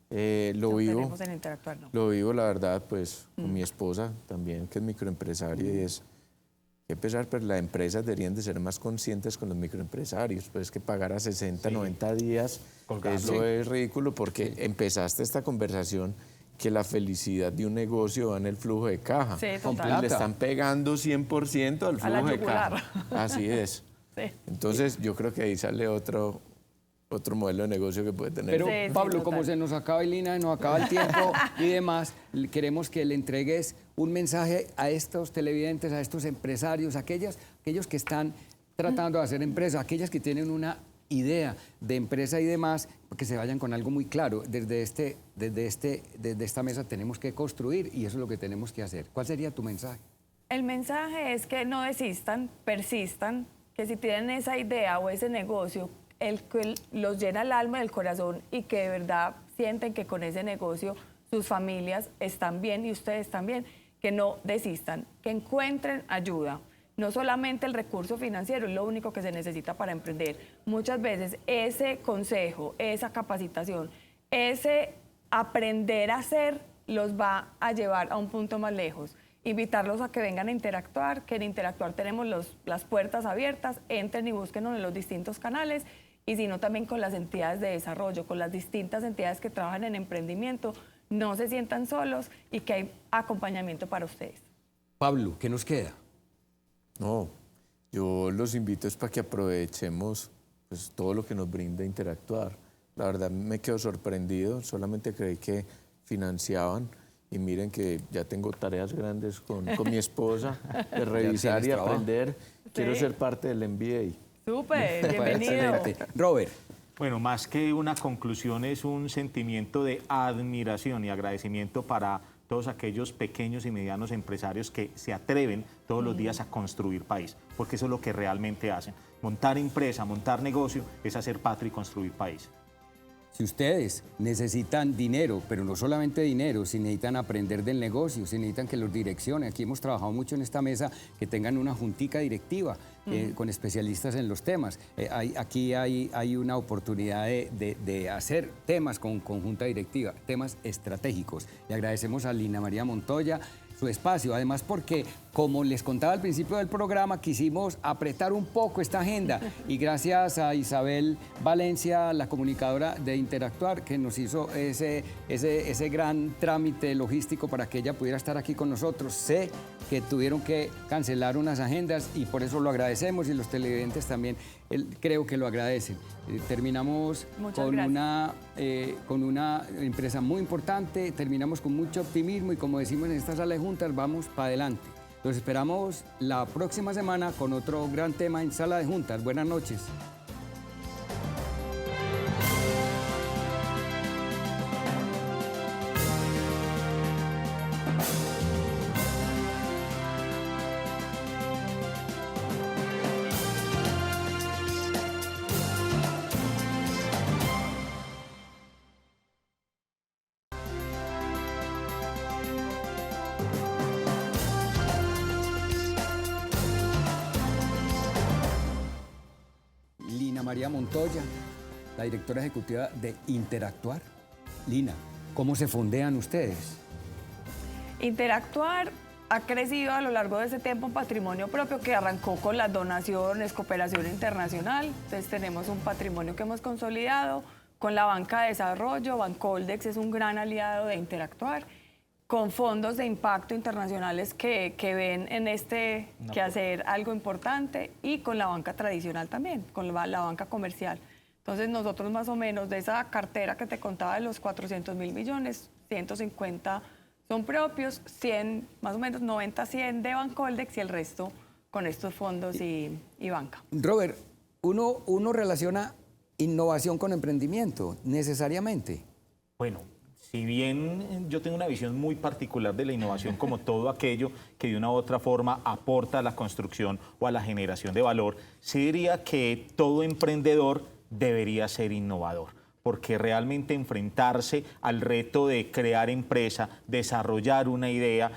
Lo No vivo, tenemos en interactuar, no. lo vivo, la verdad, pues con mi esposa también, que es microempresaria, y es que pesar, pero las empresas deberían de ser más conscientes con los microempresarios, pues que pagar a 60, 90 días, Colgando. eso es ridículo, porque empezaste esta conversación que la felicidad de un negocio va en el flujo de caja. Sí, Con total. plata. Le están pegando 100% al A la flujo de yugular. caja. Así es. Sí. Entonces, yo creo que ahí sale otro modelo de negocio que puede tener. Pero Sí, sí, Pablo, total. como se nos acaba Lina, nos acaba el tiempo y demás, queremos que le entregues un mensaje a estos televidentes, a estos empresarios, aquellos que están tratando de hacer empresa, aquellas que tienen una idea de empresa y demás, que se vayan con algo muy claro. Desde esta mesa tenemos que construir y eso es lo que tenemos que hacer. ¿Cuál sería tu mensaje? El mensaje es que no desistan, persistan, que si tienen esa idea o ese negocio, el que los llena el alma y el corazón y que de verdad sienten que con ese negocio sus familias están bien y ustedes también, que no desistan, que encuentren ayuda. No solamente el recurso financiero es lo único que se necesita para emprender. Muchas veces ese consejo, esa capacitación, ese aprender a hacer los va a llevar a un punto más lejos. Invitarlos a que vengan a interactuar, que en Interactuar tenemos las puertas abiertas, entren y búsquenos en los distintos canales y sino también con las entidades de desarrollo, con las distintas entidades que trabajan en emprendimiento, no se sientan solos y que hay acompañamiento para ustedes. Pablo, ¿qué nos queda? No, yo los invito es para que aprovechemos pues, todo lo que nos brinda Interactuar. La verdad me quedo sorprendido, solamente creí que financiaban y miren que ya tengo tareas grandes con mi esposa de revisar y tienes trabajo. aprender. Quiero Sí. ser parte del MBA. Súper, bienvenido. Excelente. Robert. Bueno, más que una conclusión es un sentimiento de admiración y agradecimiento para todos aquellos pequeños y medianos empresarios que se atreven todos los días a construir país, porque eso es lo que realmente hacen. Montar empresa, montar negocio es hacer patria y construir país. Si ustedes necesitan dinero, pero no solamente dinero, si necesitan aprender del negocio, si necesitan que los direccionen, aquí hemos trabajado mucho en esta mesa, que tengan una juntica directiva con especialistas en los temas. Aquí hay una oportunidad de hacer temas con junta directiva, temas estratégicos. Le agradecemos a Lina María Montoya su espacio, además porque, como les contaba al principio del programa, quisimos apretar un poco esta agenda y gracias a Isabel Valencia, la comunicadora de Interactuar, que nos hizo ese gran trámite logístico para que ella pudiera estar aquí con nosotros. Sé que tuvieron que cancelar unas agendas y por eso lo agradecemos y los televidentes también creo que lo agradecen. Terminamos con una empresa muy importante, terminamos con mucho optimismo y como decimos en esta sala de juntas, vamos para adelante. Los esperamos la próxima semana con otro gran tema en sala de juntas. Buenas noches. Lina María Montoya, la directora ejecutiva de Interactuar. Lina, ¿cómo se fondean ustedes? Interactuar ha crecido a lo largo de ese tiempo un patrimonio propio que arrancó con las donaciones, cooperación internacional. Entonces tenemos un patrimonio que hemos consolidado con la banca de desarrollo. Bancoldex es un gran aliado de Interactuar, con fondos de impacto internacionales que ven en este quehacer algo importante y con la banca tradicional también, con la banca comercial. Entonces nosotros más o menos de esa cartera que te contaba de los 400.000 millones, 150 son propios, 100, más o menos 90, 100 de Bancoldex y el resto con estos fondos y banca. Robert, uno relaciona innovación con emprendimiento, necesariamente. Bueno, si bien yo tengo una visión muy particular de la innovación como todo aquello que de una u otra forma aporta a la construcción o a la generación de valor, sí diría que todo emprendedor debería ser innovador, porque realmente enfrentarse al reto de crear empresa, desarrollar una idea,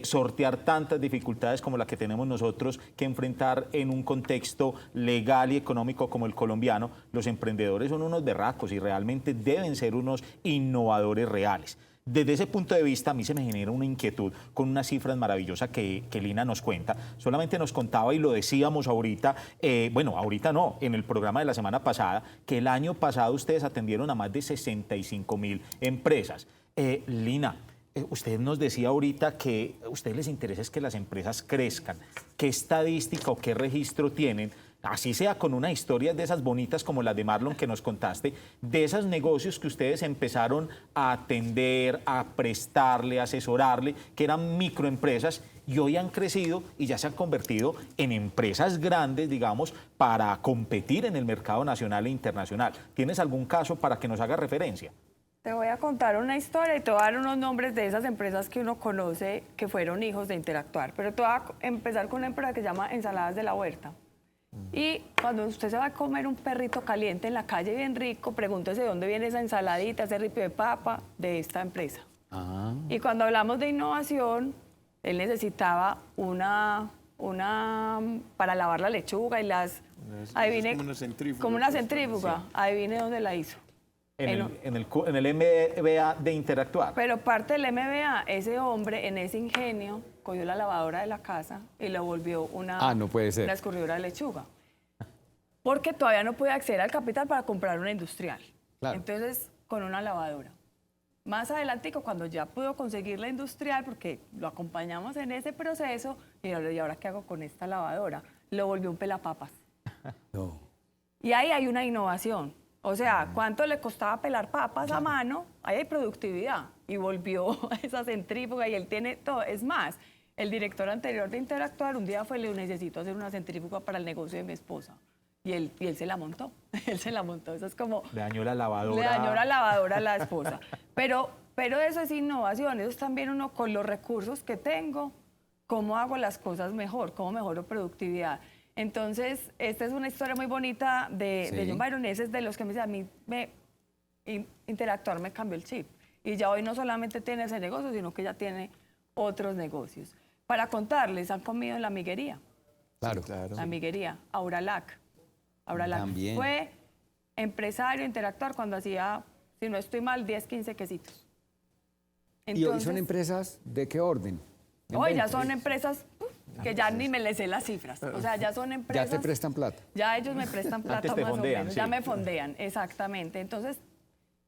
sortear tantas dificultades como la que tenemos nosotros que enfrentar en un contexto legal y económico como el colombiano, los emprendedores son unos berracos y realmente deben ser unos innovadores reales. Desde ese punto de vista, a mí se me genera una inquietud con unas cifras maravillosas que Lina nos cuenta. Solamente nos contaba, y lo decíamos ahorita, bueno, ahorita no, en el programa de la semana pasada, que el año pasado ustedes atendieron a más de 65.000 empresas. Lina, usted nos decía ahorita que a ustedes les interesa es que las empresas crezcan. ¿Qué estadística o qué registro tienen? Así sea con una historia de esas bonitas como las de Marlon que nos contaste, de esos negocios que ustedes empezaron a atender, a prestarle, a asesorarle, que eran microempresas y hoy han crecido y ya se han convertido en empresas grandes, digamos, para competir en el mercado nacional e internacional. ¿Tienes algún caso para que nos haga referencia? Te voy a contar una historia y te voy a dar unos nombres de esas empresas que uno conoce que fueron hijos de Interactuar. Pero te voy a empezar con una empresa que se llama Ensaladas de la Huerta. Y cuando usted se va a comer un perrito caliente en la calle bien rico, pregúntese de dónde viene esa ensaladita, ese ripio de papa de esta empresa. Y cuando hablamos de innovación, él necesitaba una para lavar la lechuga y las... Adivine, como una centrífuga. Sí. Adivine dónde la hizo. En el MBA de Interactuar. Pero parte del MBA, ese hombre en ese ingenio cogió la lavadora de la casa y lo volvió una escurridora de lechuga. Porque todavía no podía acceder al capital para comprar una industrial. Claro. Entonces, con una lavadora. Más adelante, cuando ya pudo conseguir la industrial, porque lo acompañamos en ese proceso, y ahora qué hago con esta lavadora, lo volvió un pelapapas. No. Y ahí hay una innovación. O sea, ¿cuánto le costaba pelar papas a mano? Ahí hay productividad. Y volvió a esa centrífuga y él tiene todo. Es más, el director anterior de Interactuar un día fue, le necesito hacer una centrífuga para el negocio de mi esposa. Y él se la montó. Él se la montó. Eso es como... Le dañó la lavadora. Le dañó la lavadora a la esposa. Pero eso es innovación. Eso es también uno con los recursos que tengo, cómo hago las cosas mejor, cómo mejoro productividad. Entonces, esta es una historia muy bonita de John Byron. Ese es de los que me dice, a mí Interactuar me cambió el chip. Y ya hoy no solamente tiene ese negocio, sino que ya tiene otros negocios. Para contarles, han comido en la amiguería. Claro. La amiguería, Auralac. Auralac También. fue empresario, Interactuar cuando hacía, si no estoy mal, 10, 15 quesitos. ¿Y hoy son empresas de qué orden? Hoy ya son empresas que ya ni me les sé las cifras. O sea, ya son empresas... Ya te prestan plata. Ya ellos me prestan plata Antes te más fondean, o menos. sí. Ya me fondean, exactamente. Entonces,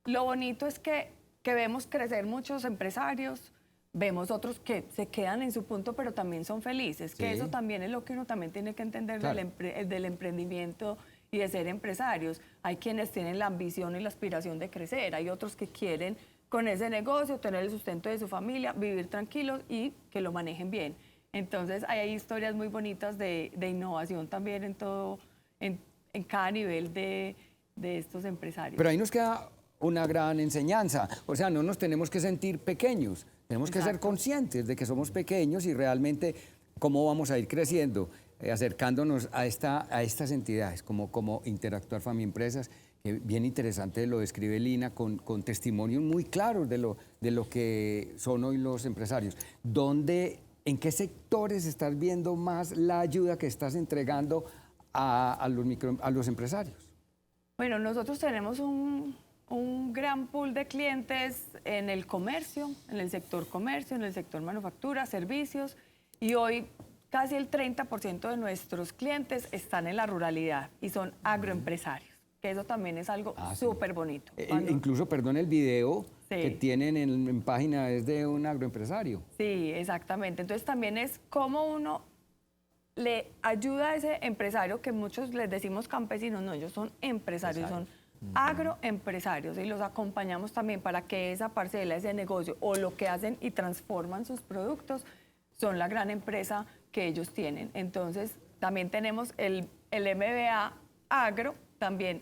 lo bonito es que vemos crecer muchos empresarios, vemos otros que se quedan en su punto, pero también son felices. Que Sí. eso también es lo que uno también tiene que entender Claro. del emprendimiento y de ser empresarios. Hay quienes tienen la ambición y la aspiración de crecer. Hay otros que quieren con ese negocio tener el sustento de su familia, vivir tranquilos y que lo manejen bien. Entonces, hay historias muy bonitas de innovación también en todo, en cada nivel de estos empresarios. Pero ahí nos queda una gran enseñanza. O sea, no nos tenemos que sentir pequeños, tenemos que ser Exacto. conscientes de que somos pequeños y realmente cómo vamos a ir creciendo, acercándonos a estas entidades, como Interactuar Famiempresas, que bien interesante lo describe Lina, con testimonios muy claros de lo que son hoy los empresarios. ¿En qué sectores estás viendo más la ayuda que estás entregando a los empresarios? Bueno, nosotros tenemos un gran pool de clientes en el comercio, en el sector comercio, en el sector manufactura, servicios, y hoy casi el 30% de nuestros clientes están en la ruralidad y son agroempresarios, que eso también es algo Sí. súper bonito. Incluso, perdón, el video Sí. que tienen en página es de un agroempresario. Sí, exactamente. Entonces también es cómo uno le ayuda a ese empresario, que muchos les decimos campesinos, no, ellos son empresarios, son agroempresarios, y los acompañamos también para que esa parcela, ese negocio o lo que hacen y transforman sus productos, son la gran empresa que ellos tienen. Entonces también tenemos el MBA Agro, también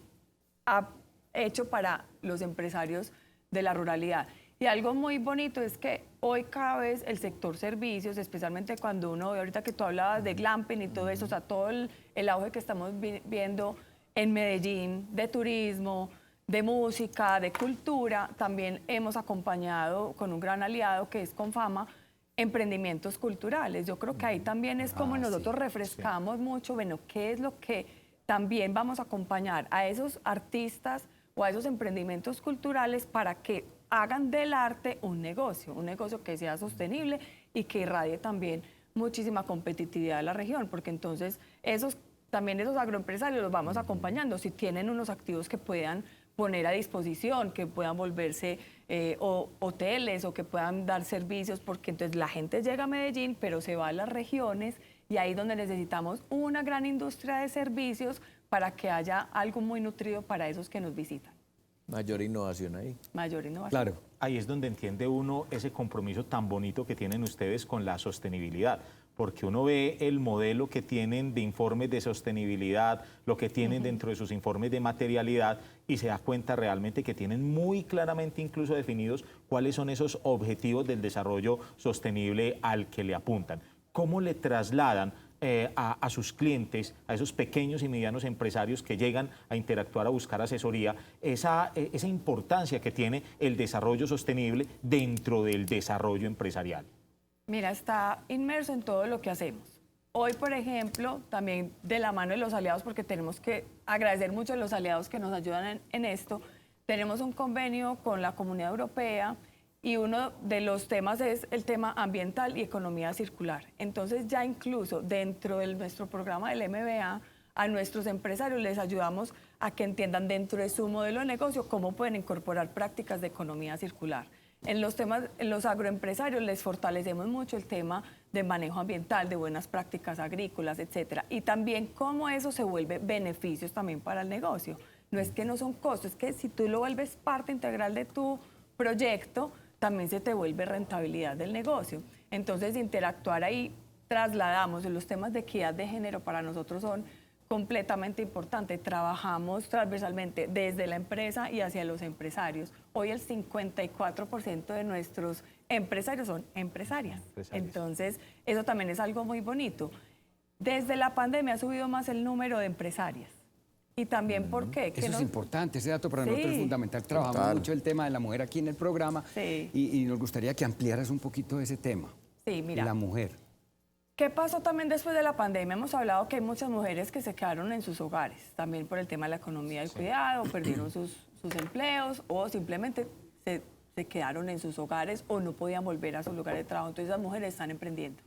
hecho para los empresarios de la ruralidad. Y algo muy bonito es que hoy cada vez el sector servicios, especialmente cuando uno ve ahorita que tú hablabas de glamping y todo eso, o sea, todo el auge que estamos viendo en Medellín de turismo, de música, de cultura, también hemos acompañado con un gran aliado que es Confama, emprendimientos culturales. Yo creo que ahí también es como nosotros refrescamos mucho, bueno, qué es lo que también vamos a acompañar a esos artistas o a esos emprendimientos culturales para que hagan del arte un negocio que sea sostenible y que irradie también muchísima competitividad a la región, porque entonces también esos agroempresarios los vamos acompañando, si tienen unos activos que puedan poner a disposición, que puedan volverse hoteles o que puedan dar servicios, porque entonces la gente llega a Medellín, pero se va a las regiones y ahí es donde necesitamos una gran industria de servicios para que haya algo muy nutrido para esos que nos visitan. Mayor innovación ahí. Mayor innovación. Claro. Ahí es donde entiende uno ese compromiso tan bonito que tienen ustedes con la sostenibilidad, porque uno ve el modelo que tienen de informes de sostenibilidad, lo que tienen dentro de sus informes de materialidad y se da cuenta realmente que tienen muy claramente incluso definidos cuáles son esos objetivos del desarrollo sostenible al que le apuntan. ¿Cómo le trasladan a sus clientes, a esos pequeños y medianos empresarios que llegan a Interactuar a buscar asesoría, esa importancia que tiene el desarrollo sostenible dentro del desarrollo empresarial? Mira, está inmerso en todo lo que hacemos. Hoy, por ejemplo, también de la mano de los aliados, porque tenemos que agradecer mucho a los aliados que nos ayudan en esto, tenemos un convenio con la Comunidad Europea y uno de los temas es el tema ambiental y economía circular. Entonces ya incluso dentro de nuestro programa del MBA, a nuestros empresarios les ayudamos a que entiendan dentro de su modelo de negocio cómo pueden incorporar prácticas de economía circular. En los agroempresarios les fortalecemos mucho el tema de manejo ambiental, de buenas prácticas agrícolas, etcétera. Y también cómo eso se vuelve beneficios también para el negocio. No es que no son costos, es que si tú lo vuelves parte integral de tu proyecto, también se te vuelve rentabilidad del negocio. Entonces, Interactuar ahí trasladamos los temas de equidad de género para nosotros son completamente importantes. Trabajamos transversalmente desde la empresa y hacia los empresarios. Hoy el 54% de nuestros empresarios son empresarias. Entonces, eso también es algo muy bonito. Desde la pandemia ha subido más el número de empresarias. Y también ¿por qué? Eso es importante, ese dato para Sí. nosotros es fundamental. Trabajamos Total. mucho el tema de la mujer aquí en el programa Sí. y nos gustaría que ampliaras un poquito ese tema. Sí, mira. La mujer. ¿Qué pasó también después de la pandemia? Hemos hablado que hay muchas mujeres que se quedaron en sus hogares, también por el tema de la economía del cuidado, perdieron sus empleos o simplemente se quedaron en sus hogares o no podían volver a su lugar de trabajo. Entonces las mujeres están emprendiendo.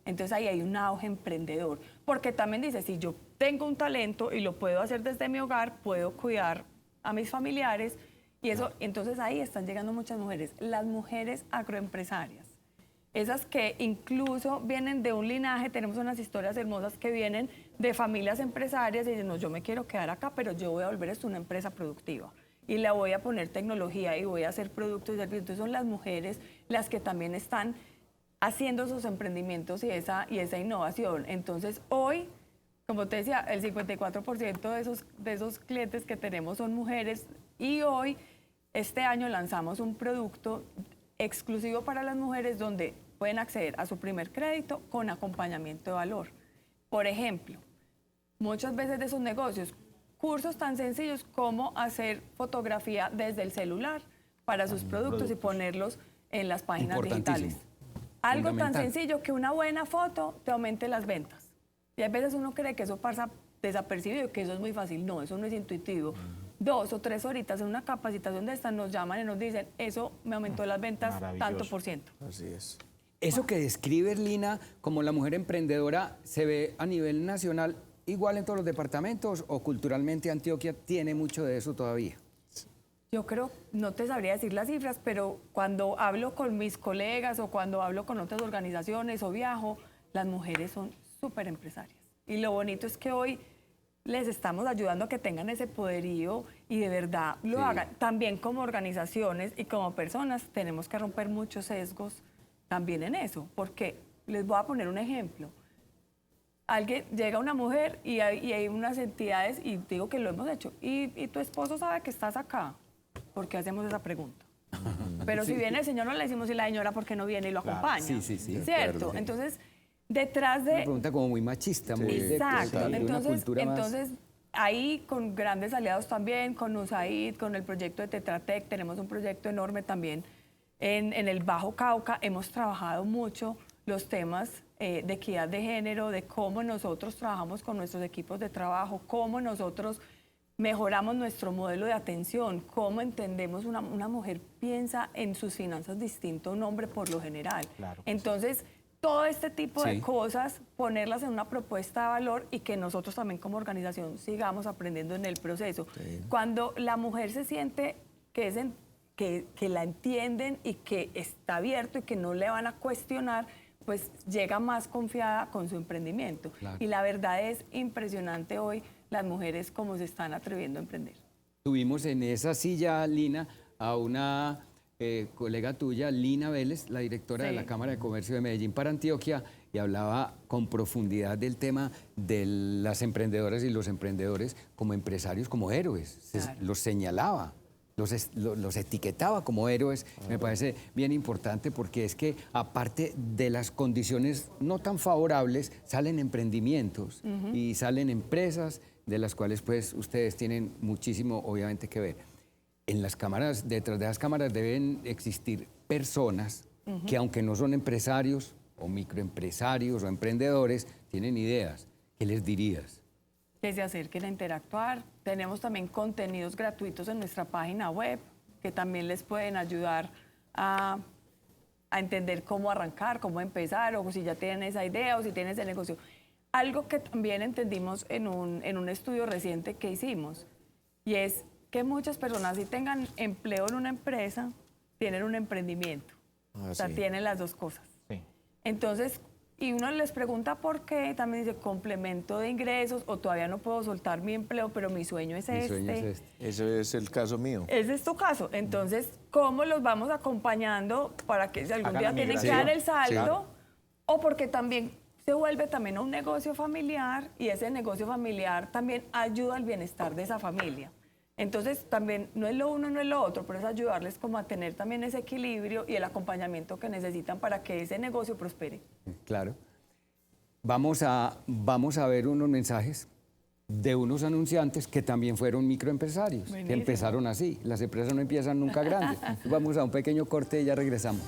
Entonces ahí hay un auge emprendedor, porque también dice, si yo tengo un talento y lo puedo hacer desde mi hogar, puedo cuidar a mis familiares y eso, entonces ahí están llegando muchas mujeres, las mujeres agroempresarias. Esas que incluso vienen de un linaje, tenemos unas historias hermosas que vienen de familias empresarias y dicen, no, yo me quiero quedar acá, pero yo voy a volver esto una empresa productiva y le voy a poner tecnología y voy a hacer productos y servicios. Entonces son las mujeres las que también están haciendo esos emprendimientos y esa innovación. Entonces hoy, como te decía, el 54% de esos clientes que tenemos son mujeres y hoy, este año lanzamos un producto exclusivo para las mujeres donde pueden acceder a su primer crédito con acompañamiento de valor. Por ejemplo, muchas veces de esos negocios, cursos tan sencillos como hacer fotografía desde el celular para sus productos y ponerlos en las páginas digitales. Algo tan sencillo que una buena foto te aumente las ventas. Y a veces uno cree que eso pasa desapercibido, que eso es muy fácil. No, eso no es intuitivo. 2 o 3 horitas en una capacitación de esta nos llaman y nos dicen, eso me aumentó las ventas tanto por ciento. Así es. Eso que describe Lina como la mujer emprendedora, ¿se ve a nivel nacional igual en todos los departamentos o culturalmente Antioquia tiene mucho de eso todavía? Yo creo, no te sabría decir las cifras, pero cuando hablo con mis colegas o cuando hablo con otras organizaciones o viajo, las mujeres son súper empresarias. Y lo bonito es que hoy les estamos ayudando a que tengan ese poderío y de verdad lo hagan. También como organizaciones y como personas tenemos que romper muchos sesgos también en eso, porque les voy a poner un ejemplo. Llega una mujer y hay unas entidades, y digo que lo hemos hecho, y tu esposo sabe que estás acá. ¿Por qué hacemos esa pregunta? Pero si viene el señor, no le decimos, y la señora, ¿por qué no viene y lo acompaña? Sí. ¿Cierto? Entonces, detrás de... Una pregunta como muy machista, muy Exacto. de una cultura más... Entonces, ahí con grandes aliados también, con USAID, con el proyecto de Tetratec, tenemos un proyecto enorme también en el Bajo Cauca. Hemos trabajado mucho los temas de equidad de género, de cómo nosotros trabajamos con nuestros equipos de trabajo, cómo nosotros mejoramos nuestro modelo de atención, cómo entendemos una mujer piensa en sus finanzas distinto a un hombre por lo general. Claro. Entonces, todo este tipo de cosas, ponerlas en una propuesta de valor y que nosotros también como organización sigamos aprendiendo en el proceso. Cuando la mujer se siente que la entienden y que está abierto y que no le van a cuestionar, pues llega más confiada con su emprendimiento. Claro. Y la verdad es impresionante hoy las mujeres cómo se están atreviendo a emprender. Tuvimos en esa silla, Lina, a una colega tuya, Lina Vélez, la directora de la Cámara de Comercio de Medellín para Antioquia, y hablaba con profundidad del tema de las emprendedoras y los emprendedores como empresarios, como héroes. Claro. Los señalaba, los etiquetaba como héroes. Me parece bien importante porque es que aparte de las condiciones no tan favorables, salen emprendimientos y salen empresas de las cuales pues ustedes tienen muchísimo obviamente que ver. En las cámaras, detrás de las cámaras deben existir personas que aunque no son empresarios o microempresarios o emprendedores, tienen ideas. ¿Qué les dirías? Que se acerquen a interactuar. Tenemos también contenidos gratuitos en nuestra página web que también les pueden ayudar a entender cómo arrancar, cómo empezar, o si ya tienen esa idea o si tienen ese negocio. Algo que también entendimos en un estudio reciente que hicimos, y es que muchas personas, si tengan empleo en una empresa, tienen un emprendimiento. O sea, tienen las dos cosas. Sí. Entonces, y uno les pregunta por qué, también dice complemento de ingresos, o todavía no puedo soltar mi empleo, pero mi sueño es Mi sueño es este. Ese es el caso mío. Ese es tu caso. Entonces, ¿cómo los vamos acompañando para que si algún Hagan día la tienen que migración. dar el salto? Sí, claro. O porque también se vuelve también un negocio familiar y ese negocio familiar también ayuda al bienestar de esa familia. Entonces, también no es lo uno, no es lo otro, pero es ayudarles como a tener también ese equilibrio y el acompañamiento que necesitan para que ese negocio prospere. Claro. Vamos a ver unos mensajes de unos anunciantes que también fueron microempresarios, que empezaron así. Las empresas no empiezan nunca grandes. Vamos a un pequeño corte y ya regresamos.